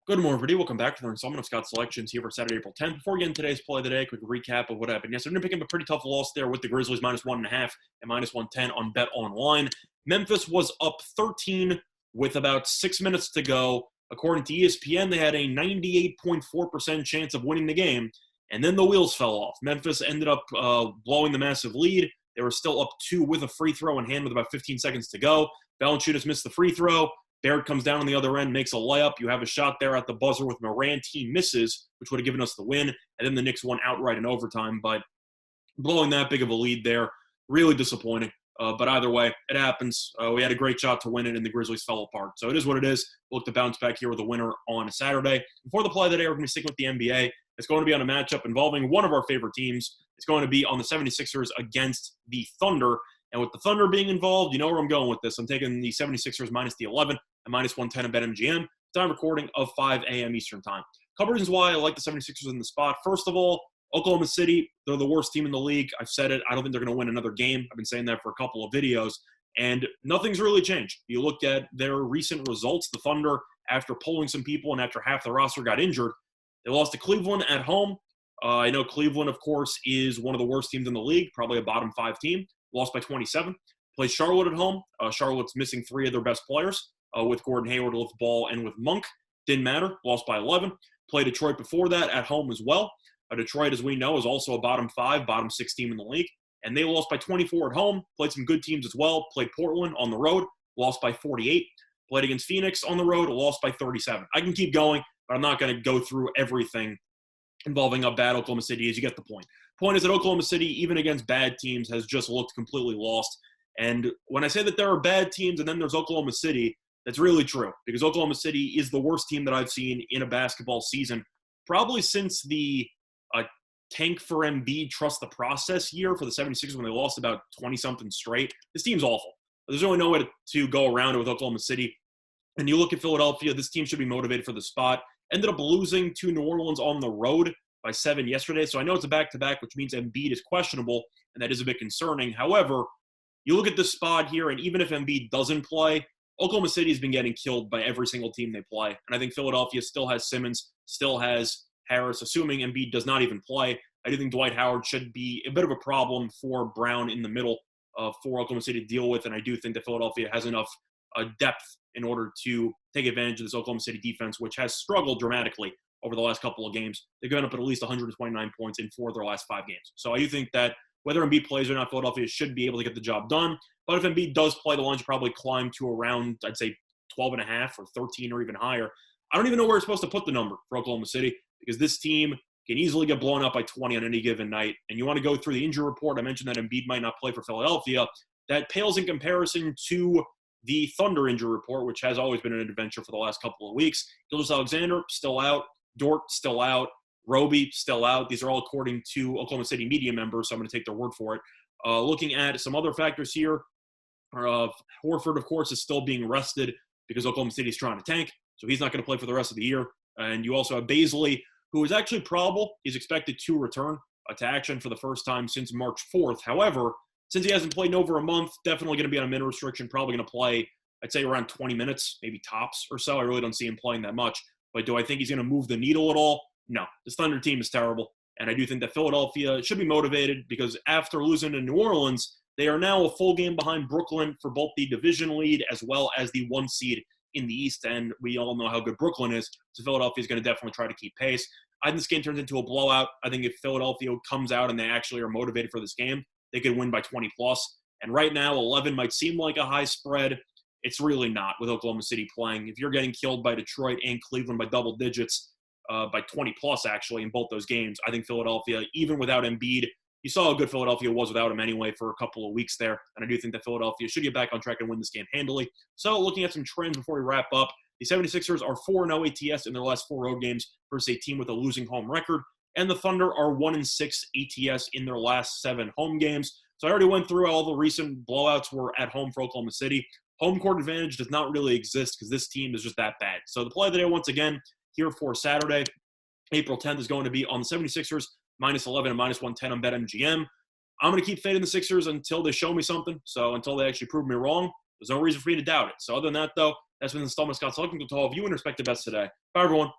Good morning, everybody. Welcome back to the installment of Scott's Selections here for Saturday, April 10th. Before we get into today's play of the day, quick recap of what happened yesterday. I'm going to pick up a pretty tough loss there with the Grizzlies -1.5 and -110 on Bet Online. Memphis was up 13 with about 6 minutes to go. According to ESPN, they had a 98.4% chance of winning the game, and then the wheels fell off. Memphis ended up blowing the massive lead. They were still up 2 with a free throw in hand with about 15 seconds to go. Valanciunas missed the free throw. Barrett comes down on the other end, makes a layup. You have a shot there at the buzzer with Morant. He misses, which would have given us the win. And then the Knicks won outright in overtime. But blowing that big of a lead there, really disappointing. But either way, it happens. We had a great shot to win it, and the Grizzlies fell apart. So it is what it is. We'll look to bounce back here with a winner on a Saturday. Before the play of the day, we're going to be sticking with the NBA. It's going to be on a matchup involving one of our favorite teams. It's going to be on the 76ers against the Thunder. And with the Thunder being involved, you know where I'm going with this. I'm taking the 76ers minus the 11 and -110 at BetMGM. Time recording of 5 a.m. Eastern time. Couple reasons why I like the 76ers in the spot. First of all, Oklahoma City, they're the worst team in the league. I've said it. I don't think they're going to win another game. I've been saying that for a couple of videos. And nothing's really changed. You look at their recent results, the Thunder, after pulling some people and after half the roster got injured, they lost to Cleveland at home. I know Cleveland, of course, is one of the worst teams in the league, probably a bottom 5 team. Lost by 27. Plays Charlotte at home. Charlotte's missing 3 of their best players with Gordon Hayward, with Ball, and with Monk. Didn't matter. Lost by 11. Played Detroit before that at home as well. Detroit, as we know, is also a bottom 5, bottom 6 team in the league. And they lost by 24 at home. Played some good teams as well. Played Portland on the road. Lost by 48. Played against Phoenix on the road. Lost by 37. I can keep going, but I'm not going to go through everything involving how bad Oklahoma City is. You get the point. Point is that Oklahoma City, even against bad teams, has just looked completely lost. And when I say that there are bad teams and then there's Oklahoma City, that's really true, because Oklahoma City is the worst team that I've seen in a basketball season, probably since the tank for Embiid, trust the process year for the 76ers when they lost about 20-something straight. This team's awful. There's really no way to go around it with Oklahoma City. And you look at Philadelphia, this team should be motivated for the spot. Ended up losing to New Orleans on the road by 7 yesterday. So I know it's a back-to-back, which means Embiid is questionable, and that is a bit concerning. However, you look at this spot here, and even if Embiid doesn't play, Oklahoma City has been getting killed by every single team they play. And I think Philadelphia still has Simmons, still has Harris, assuming Embiid does not even play. I do think Dwight Howard should be a bit of a problem for Brown in the middle for Oklahoma City to deal with, and I do think that Philadelphia has enough depth in order to take advantage of this Oklahoma City defense, which has struggled dramatically over the last couple of games. They've gone up at least 129 points in 4 of their last 5 games. So I do think that whether Embiid plays or not, Philadelphia should be able to get the job done. But if Embiid does play, the line should probably climb to around, I'd say, 12.5 or 13 or even higher. I don't even know where we're supposed to put the number for Oklahoma City, because this team can easily get blown up by 20 on any given night. And you want to go through the injury report. I mentioned that Embiid might not play for Philadelphia. That pales in comparison to the Thunder injury report, which has always been an adventure for the last couple of weeks. Gilgeous-Alexander, still out. Dort, still out. Roby, still out. These are all according to Oklahoma City media members, so I'm going to take their word for it. Looking at some other factors here, Horford, of course, is still being rested because Oklahoma City is trying to tank, so he's not going to play for the rest of the year. And you also have Bazley, who is actually probable. He's expected to return to action for the first time since March 4th. However, since he hasn't played in over a month, definitely going to be on a min restriction, probably going to play, I'd say, around 20 minutes, maybe tops or so. I really don't see him playing that much. But do I think he's going to move the needle at all? No. This Thunder team is terrible. And I do think that Philadelphia should be motivated, because after losing to New Orleans, they are now a full game behind Brooklyn for both the division lead as well as the 1 seed in the East. And we all know how good Brooklyn is. So Philadelphia is going to definitely try to keep pace. I think this game turns into a blowout. I think if Philadelphia comes out and they actually are motivated for this game, they could win by 20 plus. And right now, 11 might seem like a high spread. It's really not with Oklahoma City playing. If you're getting killed by Detroit and Cleveland by double digits, by 20 plus actually in both those games, I think Philadelphia, even without Embiid, you saw how good Philadelphia was without him anyway for a couple of weeks there. And I do think that Philadelphia should get back on track and win this game handily. So looking at some trends before we wrap up, the 76ers are 4-0 ATS in their last 4 road games versus a team with a losing home record. And the Thunder are 1-6 ATS in their last 7 home games. So I already went through all the recent blowouts were at home for Oklahoma City. Home court advantage does not really exist because this team is just that bad. So the play of the day, once again, here for Saturday, April 10th, is going to be on the 76ers, -11 and -110 on BetMGM. I'm going to keep fading the Sixers until they show me something. So until they actually prove me wrong, There's no reason for you to doubt it. So other than that, though, that's been the installment of Scott Selecting to all of you and respective bets today. Bye, everyone.